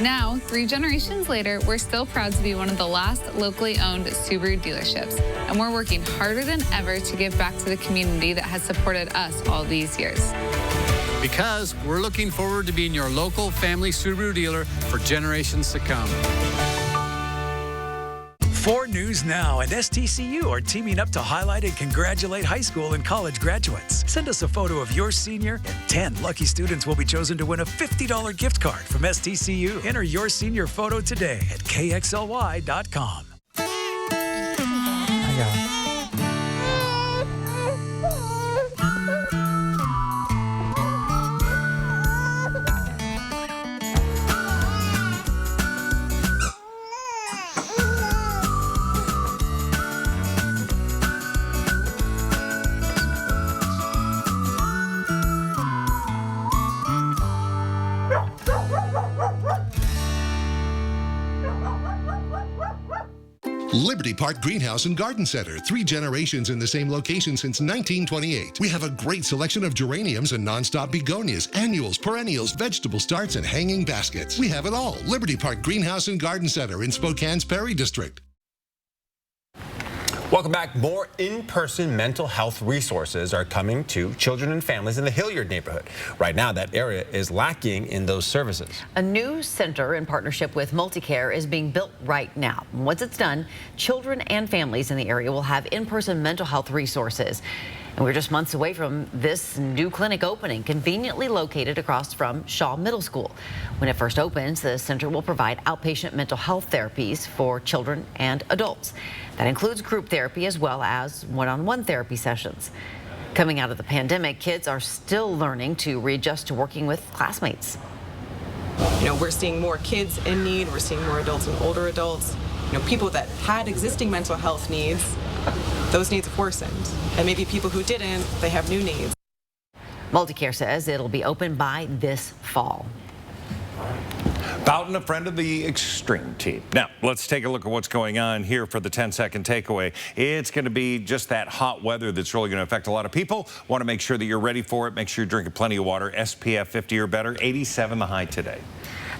Now, 3 generations later, we're still proud to be one of the last locally owned Subaru dealerships, and we're working harder than ever to give back to the community that has supported us all these years. Because we're looking forward to being your local family Subaru dealer for generations to come. 4 News Now and STCU are teaming up to highlight and congratulate high school and college graduates. Send us a photo of your senior, and 10 lucky students will be chosen to win a $50 gift card from STCU. Enter your senior photo today at KXLY.com. Liberty Park Greenhouse and Garden Center, 3 generations in the same location since 1928. We have a great selection of geraniums and nonstop begonias, annuals, perennials, vegetable starts, and hanging baskets. We have it all. Liberty Park Greenhouse and Garden Center in Spokane's Perry District. Welcome back. More in-person mental health resources are coming to children and families in the Hilliard neighborhood. Right now, that area is lacking in those services. A new center in partnership with Multicare is being built right now. Once it's done, children and families in the area will have in-person mental health resources. And we're just months away from this new clinic opening, conveniently located across from Shaw Middle School. When it first opens, the center will provide outpatient mental health therapies for children and adults. That includes group therapy as well as one-on-one therapy sessions. Coming out of the pandemic, kids are still learning to readjust to working with classmates. You know, we're seeing more kids in need. We're seeing more adults and older adults. You know, people that had existing mental health needs, those needs have worsened. And maybe people who didn't, they have new needs. Multicare says it'll be open by this fall. Bowden, a friend of the Extreme team. Now, let's take a look at what's going on here for the 10-second takeaway. It's going to be just that hot weather that's really going to affect a lot of people. Want to make sure that you're ready for it. Make sure you're drinking plenty of water. SPF 50 or better. 87 the high today.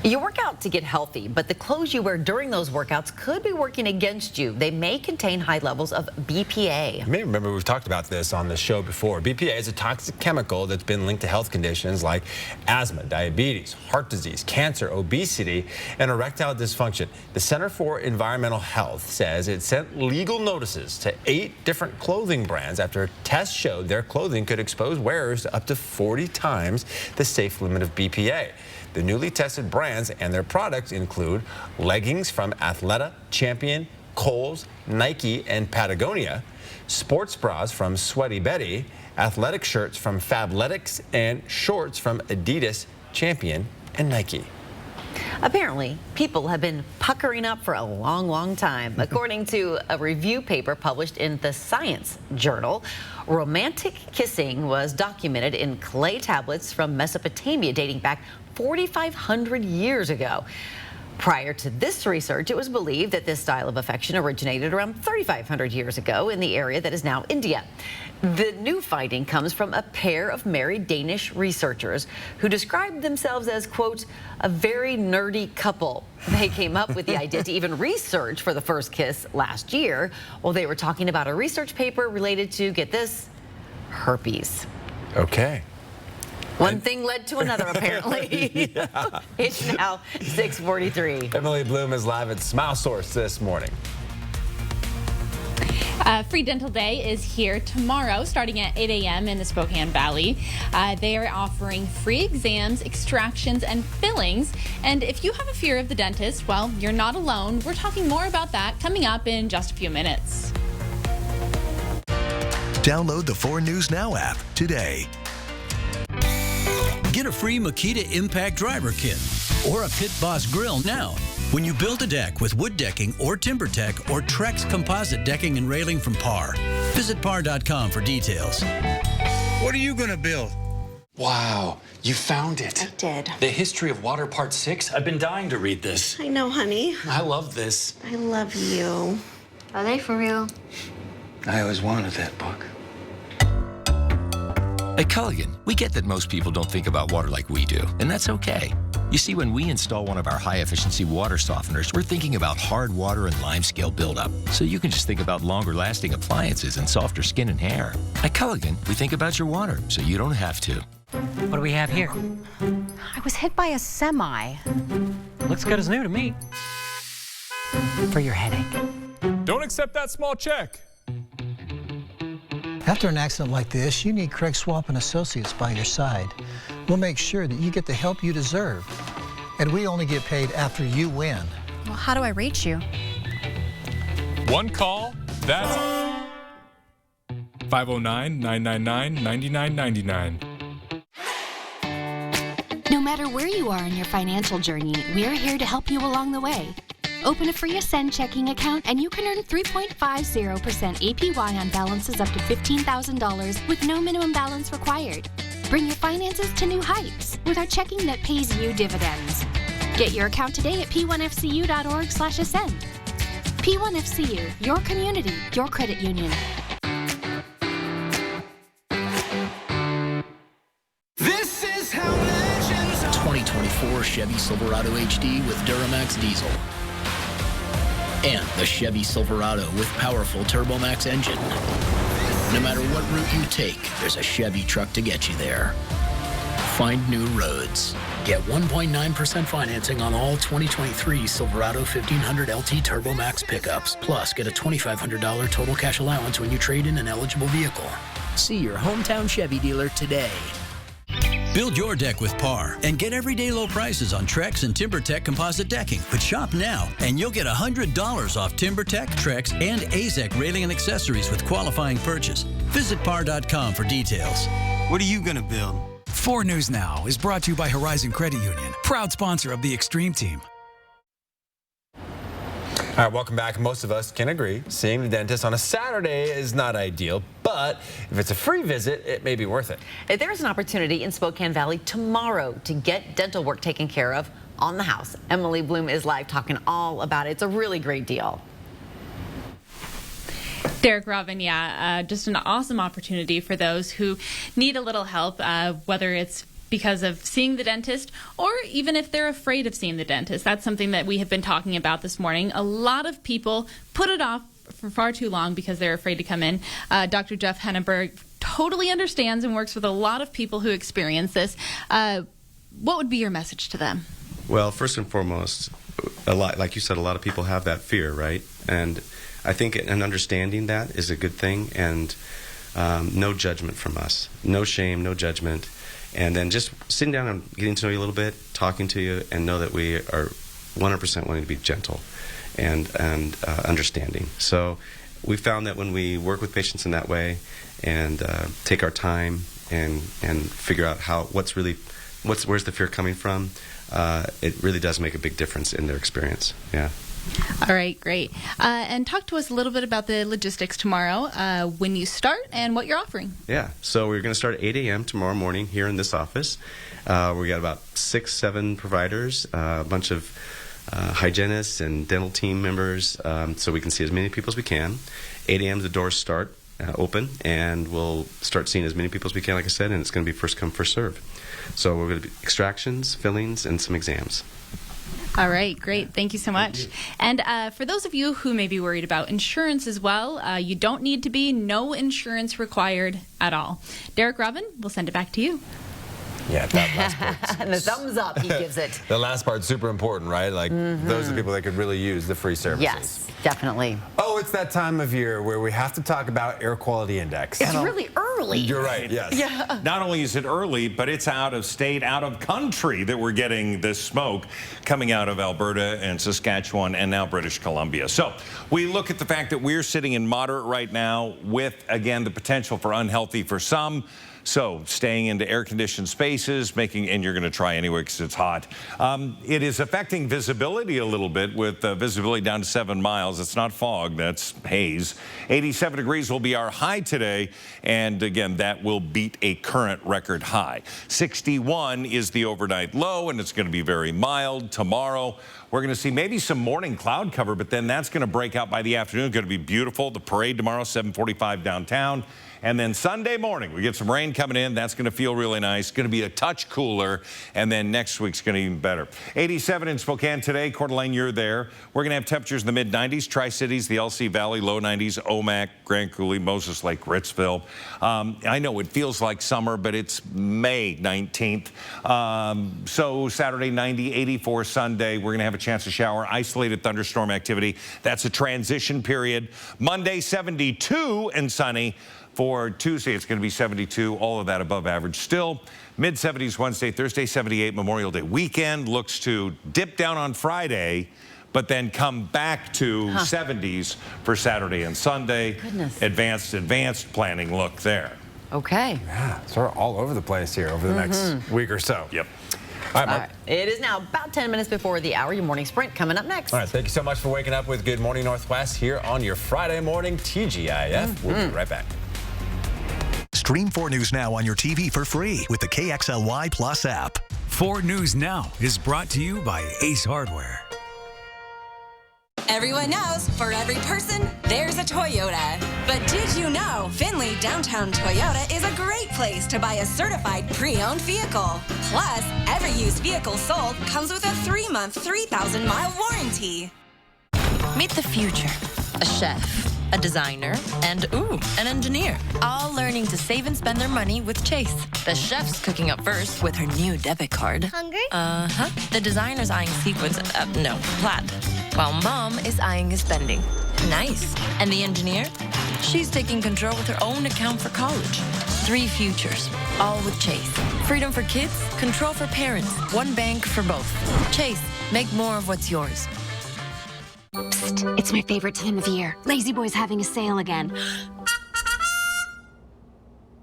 You work out to get healthy, but the clothes you wear during those workouts could be working against you. They may contain high levels of BPA. You may remember we've talked about this on the show before. BPA is a toxic chemical that's been linked to health conditions like asthma, diabetes, heart disease, cancer, obesity, and erectile dysfunction. The Center for Environmental Health says it sent legal notices to 8 different clothing brands after a test showed their clothing could expose wearers to up to 40 times the safe limit of BPA. The newly tested brands and their products include leggings from Athleta, Champion, Kohl's, Nike, and Patagonia, sports bras from Sweaty Betty, athletic shirts from Fabletics, and shorts from Adidas, Champion, and Nike. Apparently, people have been puckering up for a long time. According to a review paper published in the Science Journal, romantic kissing was documented in clay tablets from Mesopotamia dating back 4,500 years ago. Prior to this research, it was believed that this style of affection originated around 3,500 years ago in the area that is now India. The new finding comes from a pair of married Danish researchers who described themselves as, quote, a very nerdy couple. They came up with the idea to even research for the first kiss last year while they were talking about a research paper related to, get this, herpes. Okay. One thing led to another, apparently. Yeah. It's now 6:43. Emily Bloom is live at Smile Source this morning. Free Dental Day is here tomorrow, starting at 8 a.m. in the Spokane Valley. They are offering free exams, extractions, and fillings. And if you have a fear of the dentist, well, you're not alone. We're talking more about that coming up in just a few minutes. Download the 4 News Now app today. Get a free Makita Impact Driver Kit or a Pit Boss grill now when you build a deck with wood decking or TimberTech or Trex composite decking and railing from Par. Visit par.com for details. What are you going to build? Wow, you found it. I did. The History of Water Part 6. I've been dying to read this. I know, honey. I love this. I love you. Are they for real? I always wanted that book. At Culligan, we get that most people don't think about water like we do, and that's okay. You see, when we install one of our high-efficiency water softeners, we're thinking about hard water and lime scale buildup, so you can just think about longer-lasting appliances and softer skin and hair. At Culligan, we think about your water, so you don't have to. What do we have here? I was hit by a semi. Looks good as new to me. For your headache. Don't accept that small check. After an accident like this, you need Craig Swamp and Associates by your side. We'll make sure that you get the help you deserve. And we only get paid after you win. Well, how do I reach you? One call, that's 509-999-9999. No matter where you are in your financial journey, we're here to help you along the way. Open a free Ascend checking account and you can earn 3.50% APY on balances up to $15,000 with no minimum balance required. Bring your finances to new heights with our checking that pays you dividends. Get your account today at p1fcu.org/ascend. P1FCU, your community, your credit union. This is how legends are. 2024 Chevy Silverado HD with Duramax diesel. And the Chevy Silverado with powerful TurboMax engine. No matter what route you take, there's a Chevy truck to get you there. Find new roads. Get 1.9% financing on all 2023 Silverado 1500 LT TurboMax pickups. Plus, get a $2,500 total cash allowance when you trade in an eligible vehicle. See your hometown Chevy dealer today. Build your deck with PAR and get everyday low prices on Trex and TimberTech composite decking. But shop now and you'll get $100 off TimberTech, Trex, and AZEK railing and accessories with qualifying purchase. Visit par.com for details. What are you going to build? 4 News Now is brought to you by Horizon Credit Union, proud sponsor of the Extreme Team. All right, welcome back. Most of us can agree seeing the dentist on a Saturday is not ideal, but if it's a free visit, it may be worth it. There's an opportunity in Spokane Valley tomorrow to get dental work taken care of on the house. Emily Bloom is live talking all about it. It's a really great deal. Derek Robin, just an awesome opportunity for those who need a little help, whether it's because of seeing the dentist or even if they're afraid of seeing the dentist. That's something that we have been talking about this morning. A lot of people put it off for far too long because they're afraid to come in. Dr. Jeff Henneberg totally understands and works with a lot of people who experience this. What would be your message to them? Well, first and foremost, like you said, a lot of people have that fear, right? And I think an understanding that is a good thing, and no judgment from us. No shame, no judgment. And then just sitting down and getting to know you a little bit, talking to you, and know that we are 100% wanting to be gentle and understanding. So we found that when we work with patients in that way and take our time and figure out where's the fear coming from, it really does make a big difference in their experience. Yeah. All right, great. And talk to us a little bit about the logistics tomorrow, when you start and what you're offering. Yeah, so we're going to start at 8 a.m. tomorrow morning here in this office. We got about 6-7 providers, a bunch of hygienists and dental team members, so we can see as many people as we can. 8 a.m. the doors start open, and we'll start seeing as many people as we can, like I said, and it's going to be first come, first serve. So we're going to be extractions, fillings, and some exams. All right, great. Thank you so much. And for those of you who may be worried about insurance as well, you don't need to be. No insurance required at all. Derek Robin, we'll send it back to you. Yeah, that last part. And the thumbs up he gives it. The last part's super important, right? Like, those are the people that could really use the free services. Yes, definitely. Oh, it's that time of year where we have to talk about air quality index. It's really early. You're right, yes. Yeah. Not only is it early, but it's out of state, out of country that we're getting this smoke coming out of Alberta and Saskatchewan and now British Columbia. So we look at the fact that we're sitting in moderate right now with, again, the potential for unhealthy for some. So staying into air-conditioned spaces, and you're going to try anyway because it's hot. It is affecting visibility a little bit with visibility down to 7 miles. It's not fog, that's haze. 87 degrees will be our high today, and again, that will beat a current record high. 61 is the overnight low, and it's going to be very mild tomorrow. We're going to see maybe some morning cloud cover, but then that's going to break out by the afternoon. It's going to be beautiful. The parade tomorrow, 7:45 downtown. And then Sunday morning, we get some rain coming in. That's going to feel really nice. Going to be a touch cooler. And then next week's going to be even better. 87 in Spokane today. Coeur d'Alene, you're there. We're going to have temperatures in the mid-90s. Tri-Cities, the LC Valley, low 90s. Omak, Grand Coulee, Moses Lake, Ritzville. I know it feels like summer, but it's May 19th. So Saturday, 90, 84 Sunday. We're going to have a chance to shower. Isolated thunderstorm activity. That's a transition period. Monday, 72 and sunny. For Tuesday, it's going to be 72, all of that above average still. Mid-70s Wednesday, Thursday, 78. Memorial Day weekend looks to dip down on Friday, but then come back to 70s for Saturday and Sunday. Goodness. Advanced planning look there. Okay. Yeah, sort of all over the place here over the next week or so. Yep. All right, Mark. All right. It is now about 10 minutes before the hour. Your morning sprint coming up next. All right, thank you so much for waking up with Good Morning Northwest here on your Friday morning TGIF. We'll be right back. Stream 4 News Now on your TV for free with the KXLY Plus app. 4 News Now is brought to you by Ace Hardware. Everyone knows, for every person, there's a Toyota. But did you know Findlay Downtown Toyota is a great place to buy a certified pre-owned vehicle? Plus, every used vehicle sold comes with a 3-month, 3,000-mile warranty. Meet the future. A chef, a designer, and an engineer. All learning to save and spend their money with Chase. The chef's cooking up first with her new debit card. Hungry? Uh-huh. The designer's eyeing sequins, plaid. While mom is eyeing his spending. Nice. And the engineer? She's taking control with her own account for college. 3 futures, all with Chase. Freedom for kids, control for parents. One bank for both. Chase, make more of what's yours. Psst, it's my favorite time of year. Lazy Boy's having a sale again.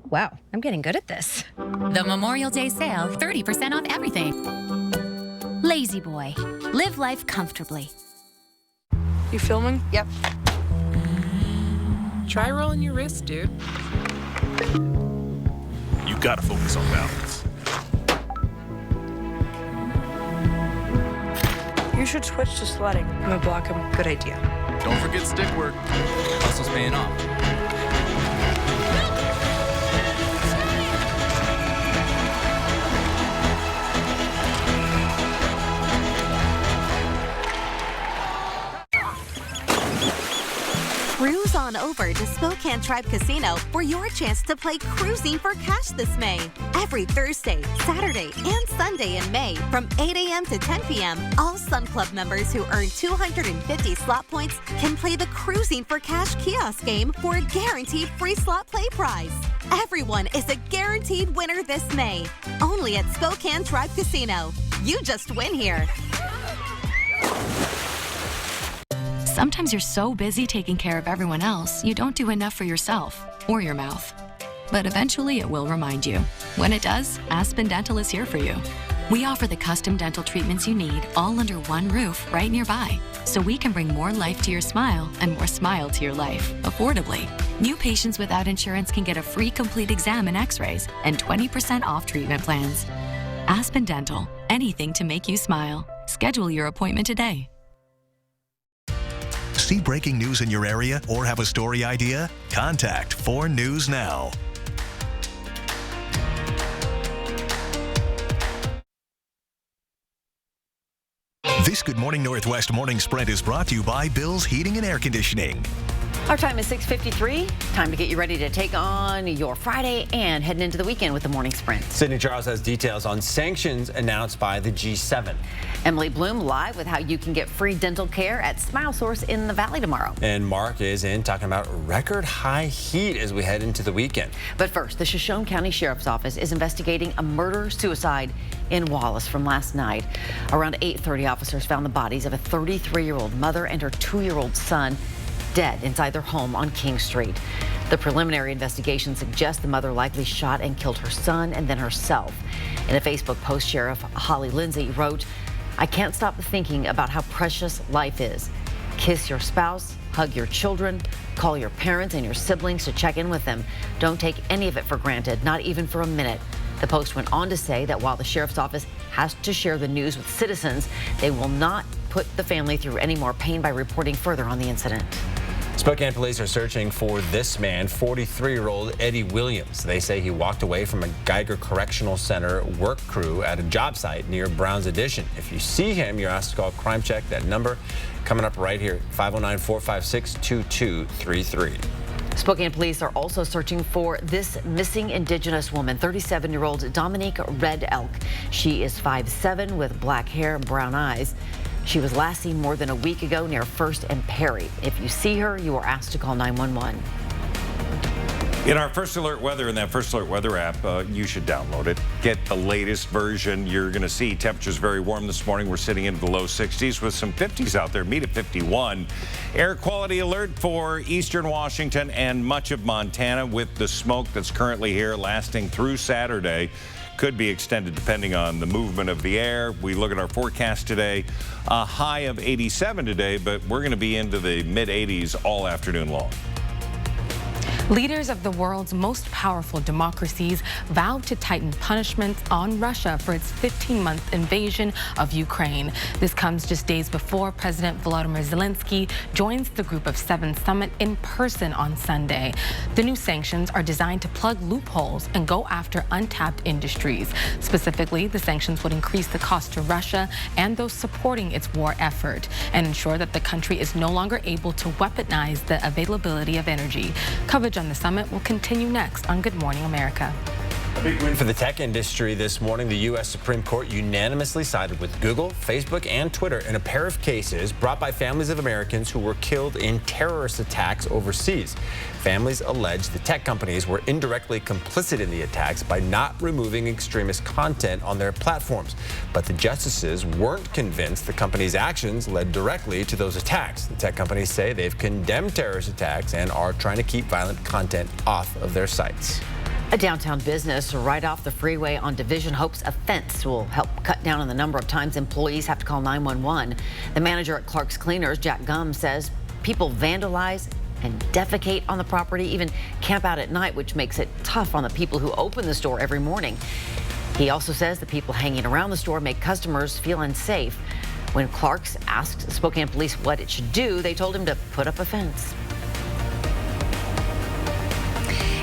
Wow, I'm getting good at this. The Memorial Day sale, 30% off everything. Lazy Boy, live life comfortably. You filming? Yep. Try rolling your wrist, dude. You gotta focus on balance. You should switch to sledding. I'm gonna block him. Good idea. Don't forget stick work. Hustle's paying off. Cruise on over to Spokane Tribe Casino for your chance to play Cruising for Cash this May. Every Thursday, Saturday, and Sunday in May from 8 a.m. to 10 p.m., all Sun Club members who earn 250 slot points can play the Cruising for Cash kiosk game for a guaranteed free slot play prize. Everyone is a guaranteed winner this May. Only at Spokane Tribe Casino. You just win here. Sometimes you're so busy taking care of everyone else, you don't do enough for yourself or your mouth. But eventually it will remind you. When it does, Aspen Dental is here for you. We offer the custom dental treatments you need all under one roof right nearby, so we can bring more life to your smile and more smile to your life, affordably. New patients without insurance can get a free complete exam and x-rays and 20% off treatment plans. Aspen Dental, anything to make you smile. Schedule your appointment today. See breaking news in your area or have a story idea? Contact 4 News Now. This Good Morning Northwest Morning Sprint is brought to you by Bill's Heating and Air Conditioning. Our time is 6:53. Time to get you ready to take on your Friday and heading into the weekend with the morning sprint. Sydney Charles has details on sanctions announced by the G7. Emily Bloom live with how you can get free dental care at Smile Source in the Valley tomorrow. And Mark is in talking about record high heat as we head into the weekend. But first, the Shoshone County Sheriff's Office is investigating a murder-suicide in Wallace from last night. Around 8:30, officers found the bodies of a 33-year-old mother and her 2-year-old son dead inside their home on King Street. The preliminary investigation suggests the mother likely shot and killed her son and then herself. In a Facebook post, Sheriff Holly Lindsay wrote, "I can't stop thinking about how precious life is. Kiss your spouse, hug your children, call your parents and your siblings to check in with them. Don't take any of it for granted, not even for a minute." The post went on to say that while the sheriff's office has to share the news with citizens, they will not put the family through any more pain by reporting further on the incident. Spokane police are searching for this man, 43-year-old Eddie Williams. They say he walked away from a Geiger Correctional Center work crew at a job site near Browns Addition. If you see him, you're asked to call Crime Check. That number coming up right here, 509-456-2233. Spokane police are also searching for this missing Indigenous woman, 37-year-old Dominique Red Elk. She is 5'7" with black hair and brown eyes. She was last seen more than a week ago near First and Perry. If you see her, you are asked to call 911. In our First Alert Weather, in that First Alert Weather app, you should download it. Get the latest version. You're going to see temperatures very warm this morning. We're sitting into the low 60s with some 50s out there. Meet at 51. Air quality alert for eastern Washington and much of Montana with the smoke that's currently here lasting through Saturday. Could be extended depending on the movement of the air. We look at our forecast today, a high of 87 today, but we're going to be into the mid 80s all afternoon long. Leaders of the world's most powerful democracies vowed to tighten punishments on Russia for its 15-month invasion of Ukraine. This comes just days before President Volodymyr Zelensky joins the Group of Seven summit in person on Sunday. The new sanctions are designed to plug loopholes and go after untapped industries. Specifically, the sanctions would increase the cost to Russia and those supporting its war effort and ensure that the country is no longer able to weaponize the availability of energy. Coverage on the summit will continue next on Good Morning America. A big win for the tech industry this morning. The U.S. Supreme Court unanimously sided with Google, Facebook, and Twitter in a pair of cases brought by families of Americans who were killed in terrorist attacks overseas. Families allege the tech companies were indirectly complicit in the attacks by not removing extremist content on their platforms. But the justices weren't convinced the companies' actions led directly to those attacks. The tech companies say they've condemned terrorist attacks and are trying to keep violent content off of their sites. A downtown business right off the freeway on Division hopes a fence will help cut down on the number of times employees have to call 911. The manager at Clark's Cleaners, Jack Gum, says people vandalize and defecate on the property, even camp out at night, which makes it tough on the people who open the store every morning. He also says the people hanging around the store make customers feel unsafe. When Clark's asked Spokane Police what it should do, they told him to put up a fence.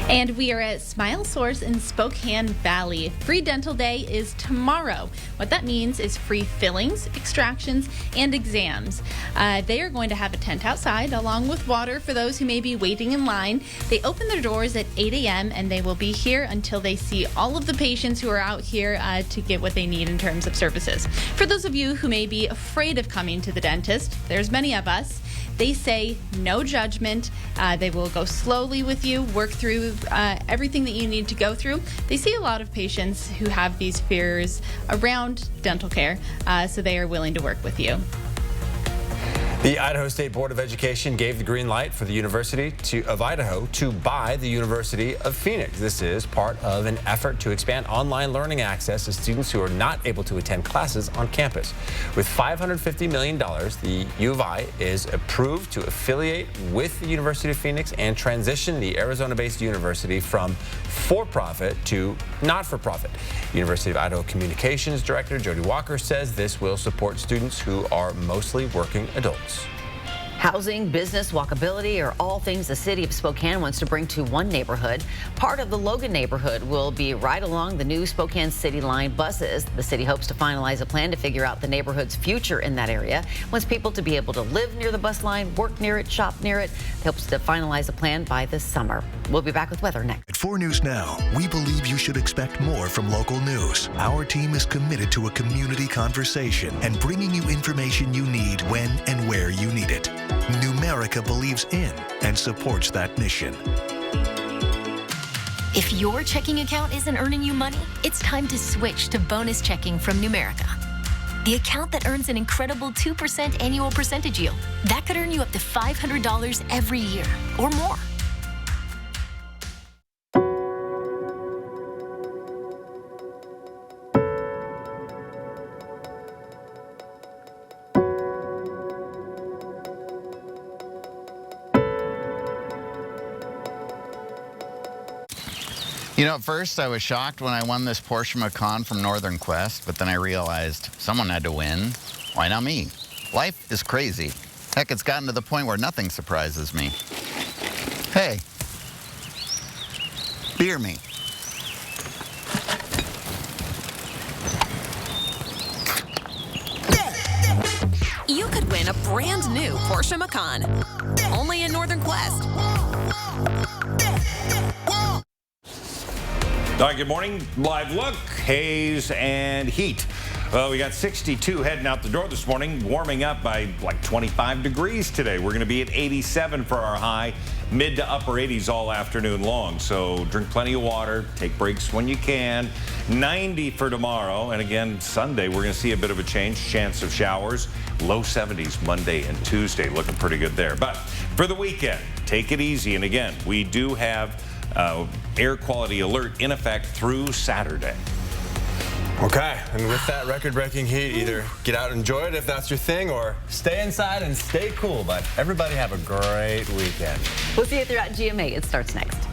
And we are at Smile Source in Spokane Valley. Free Dental Day is tomorrow. What that means is free fillings, extractions, and exams. They are going to have a tent outside along with water for those who may be waiting in line. They open their doors at 8 a.m. and they will be here until they see all of the patients who are out here to get what they need in terms of services. For those of you who may be afraid of coming to the dentist, there's many of us. They say no judgment. They will go slowly with you, work through everything that you need to go through. They see a lot of patients who have these fears around dental care, so they are willing to work with you. The Idaho State Board of Education gave the green light for the University of Idaho to buy the University of Phoenix. This is part of an effort to expand online learning access to students who are not able to attend classes on campus. With $550 million, the U of I is approved to affiliate with the University of Phoenix and transition the Arizona-based university from for-profit to not-for-profit. University of Idaho Communications Director Jody Walker says this will support students who are mostly working adults. Housing, business, walkability are all things the city of Spokane wants to bring to one neighborhood. Part of the Logan neighborhood will be right along the new Spokane City Line buses. The city hopes to finalize a plan to figure out the neighborhood's future in that area. Wants people to be able to live near the bus line, work near it, shop near it. Hopes to finalize a plan by this summer. We'll be back with weather next. At 4 News Now, we believe you should expect more from local news. Our team is committed to a community conversation and bringing you information you need when and where you need it. Numerica believes in and supports that mission. If your checking account isn't earning you money, it's time to switch to bonus checking from Numerica. The account that earns an incredible 2% annual percentage yield. That could earn you up to $500 every year or more. You know, at first I was shocked when I won this Porsche Macan from Northern Quest, but then I realized someone had to win. Why not me? Life is crazy. Heck, it's gotten to the point where nothing surprises me. Hey, beer me. You could win a brand new Porsche Macan. Only in Northern Quest. All right, good morning. Live look, haze and heat. Well, we got 62 heading out the door this morning, warming up by like 25 degrees today. We're going to be at 87 for our high, mid to upper 80s all afternoon long. So drink plenty of water, take breaks when you can. 90 for tomorrow. And again, Sunday, we're going to see a bit of a change, chance of showers. Low 70s Monday and Tuesday, looking pretty good there. But for the weekend, take it easy. And again, we do have air quality alert in effect through Saturday. Okay, and with that record-breaking heat, either get out and enjoy it if that's your thing, or stay inside and stay cool. But everybody have a great weekend. We'll see you throughout GMA. It starts next.